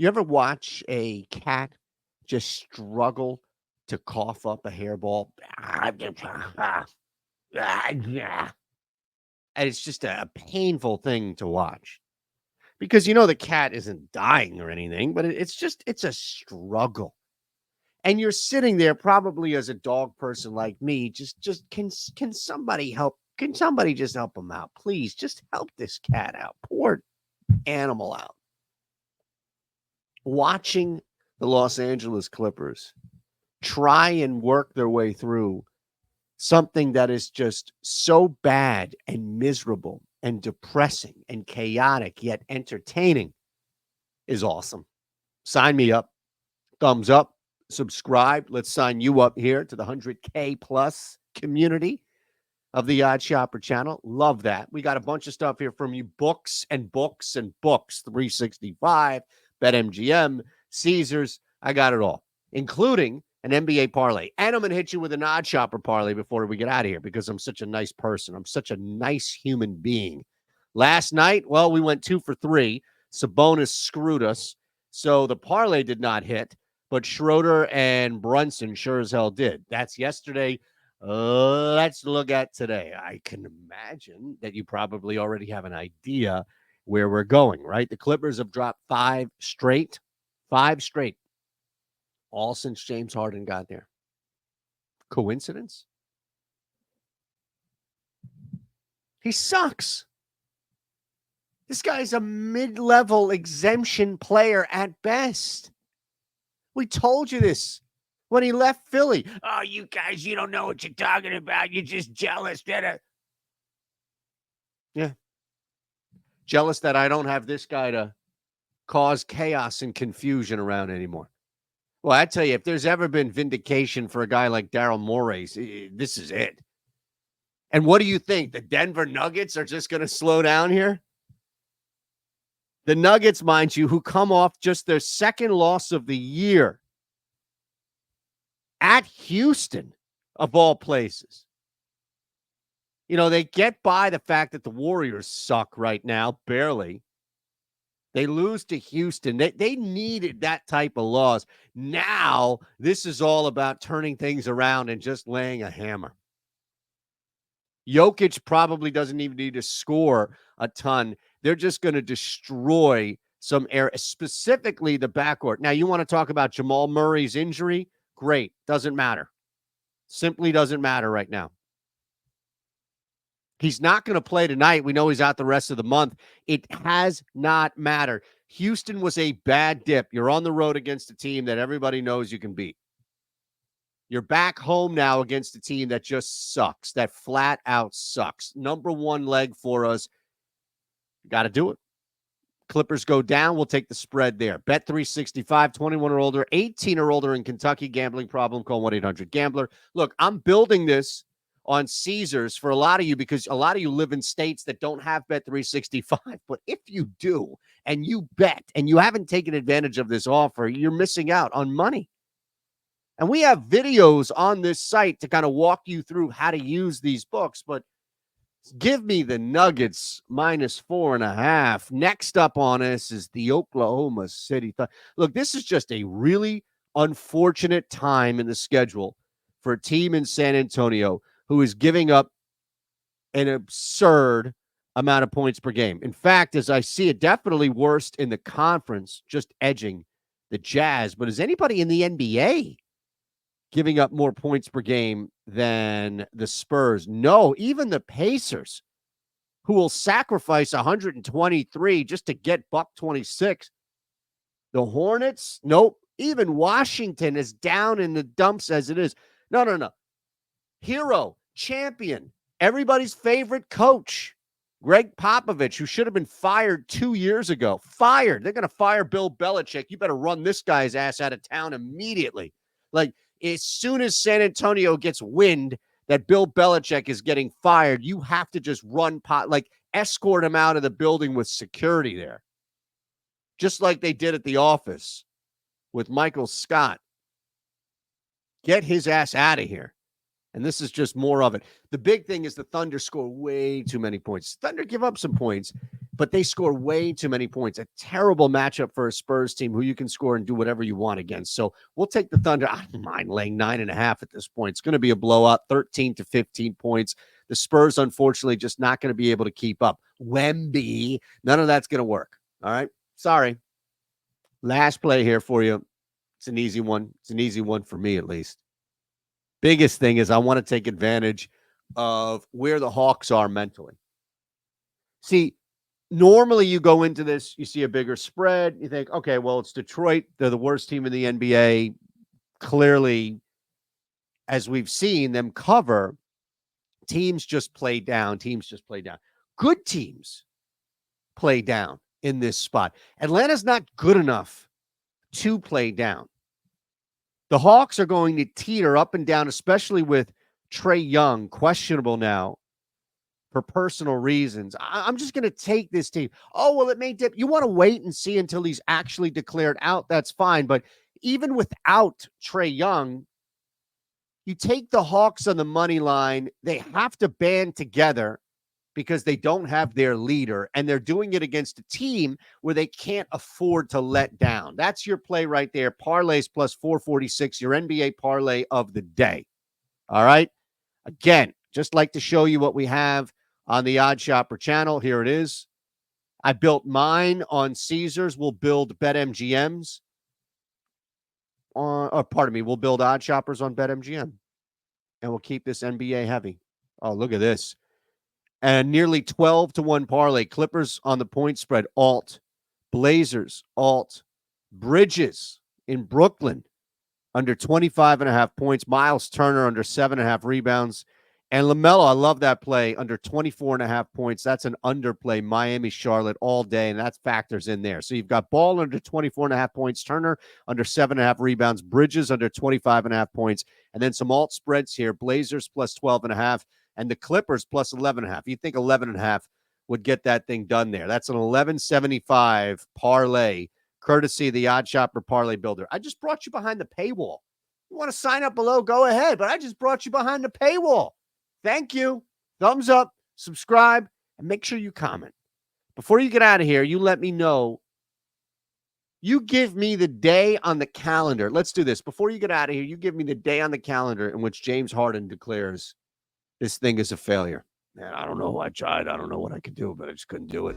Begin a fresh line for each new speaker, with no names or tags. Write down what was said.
You ever watch a cat just struggle to cough up a hairball? And it's just a painful thing to watch because the cat isn't dying or anything, but it's a struggle. And you're sitting there probably as a dog person like me, just can somebody help? Can somebody just help him out? Please just help this cat out. Poor animal out. Watching the Los Angeles Clippers try and work their way through something that is just so bad and miserable and depressing and chaotic yet entertaining is awesome. Sign me up. Thumbs up. Subscribe. Let's sign you up here to the 100K plus community of the OddsShopper channel. Love that. We got a bunch of stuff here from you. Books and books and books. 365, BetMGM, Caesars. I got it all, including an NBA parlay. And I'm going to hit you with an OddsShopper parlay before we get out of here because I'm such a nice person. I'm such a nice human being. Last night, well, we went 2 for 3. Sabonis screwed us, so the parlay did not hit, but Schroeder and Brunson sure as hell did. That's yesterday. Let's look at today. I can imagine that you probably already have an idea where we're going, right? The Clippers have dropped 5 straight, all since James Harden got there. Coincidence? He sucks. This guy's a mid-level exemption player at best. We told you this when he left Philly. Oh, you guys, you don't know what you're talking about. You're just jealous. Yeah. Jealous that I don't have this guy to cause chaos and confusion around anymore. Well, I tell you, if there's ever been vindication for a guy like Daryl Morey, this is it. And what do you think? The Denver Nuggets are just going to slow down here? The Nuggets, mind you, who come off just their second loss of the year at Houston, of all places. They get by the fact that the Warriors suck right now, barely. They lose to Houston. They needed that type of loss. Now, this is all about turning things around and just laying a hammer. Jokic probably doesn't even need to score a ton. They're just going to destroy some air, specifically the backcourt. Now, you want to talk about Jamal Murray's injury? Great. Doesn't matter. Simply doesn't matter right now. He's not going to play tonight. We know he's out the rest of the month. It has not mattered. Houston was a bad dip. You're on the road against a team that everybody knows you can beat. You're back home now against a team that just sucks, that flat out sucks. Number one leg for us. Got to do it. Clippers go down. We'll take the spread there. Bet 365, 21 or older, 18 or older in Kentucky. Gambling problem, call 1-800-GAMBLER. Look, I'm building this on Caesars for a lot of you because a lot of you live in states that don't have Bet 365. But if you do and you bet and you haven't taken advantage of this offer, you're missing out on money. And we have videos on this site to kind of walk you through how to use these books. But give me the Nuggets -4.5. Next up on us is the Oklahoma City. Look, this is just a really unfortunate time in the schedule for a team in San Antonio who is giving up an absurd amount of points per game. In fact, as I see it, definitely worst in the conference, just edging the Jazz. But is anybody in the NBA giving up more points per game than the Spurs? No, even the Pacers, who will sacrifice 123 just to get $126. The Hornets, nope. Even Washington is down in the dumps as it is. No. Hero, champion, everybody's favorite coach, Greg Popovich, who should have been fired 2 years ago. Fired. They're going to fire Bill Belichick. You better run this guy's ass out of town immediately. Like, as soon as San Antonio gets wind that Bill Belichick is getting fired, you have to just escort him out of the building with security there. Just like they did at the office with Michael Scott. Get his ass out of here. And this is just more of it. The big thing is the Thunder score way too many points. Thunder give up some points, but they score way too many points. A terrible matchup for a Spurs team who you can score and do whatever you want against. So we'll take the Thunder. I don't mind laying 9.5 at this point. It's going to be a blowout, 13 to 15 points. The Spurs, unfortunately, just not going to be able to keep up. Wemby, none of that's going to work. All right. Sorry. Last play here for you. It's an easy one. It's an easy one for me, at least. Biggest thing is I want to take advantage of where the Hawks are mentally. See, normally you go into this, you see a bigger spread. You think, okay, well, it's Detroit. They're the worst team in the NBA. Clearly, as we've seen them cover, teams just play down. Teams just play down. Good teams play down in this spot. Atlanta's not good enough to play down. The Hawks are going to teeter up and down, especially with Trae Young, questionable now for personal reasons. I'm just going to take this team. Oh, well, it may dip. You want to wait and see until he's actually declared out. That's fine. But even without Trae Young, you take the Hawks on the money line. They have to band together because they don't have their leader, and they're doing it against a team where they can't afford to let down. That's your play right there. Parlays plus 446, your NBA parlay of the day. All right. Again, just like to show you what we have on the OddsShopper channel. Here it is. I built mine on Caesars. We'll build BetMGMs. We'll build OddsShoppers on BetMGM. And we'll keep this NBA heavy. Oh, look at this. And nearly 12 to 1 parlay. Clippers on the point spread, alt. Blazers, alt. Bridges in Brooklyn, under 25.5 points. Miles Turner, under 7.5 rebounds. And LaMelo, I love that play, under 24.5 points. That's an underplay, Miami, Charlotte all day, and that factors in there. So you've got Ball under 24.5 points, Turner under 7.5 rebounds, Bridges under 25.5 points, and then some alt spreads here. Blazers plus 12.5, and the Clippers plus 11.5. You think 11.5 would get that thing done there. That's an 11.75 parlay, courtesy of the OddsShopper Parlay Builder. I just brought you behind the paywall. You want to sign up below, go ahead, but I just brought you behind the paywall. Thank you. Thumbs up, subscribe, and make sure you comment. Before you get out of here, you let me know. You give me the day on the calendar. Let's do this. Before you get out of here, you give me the day on the calendar in which James Harden declares this thing is a failure. Man, I don't know. I tried. I don't know what I could do, but I just couldn't do it.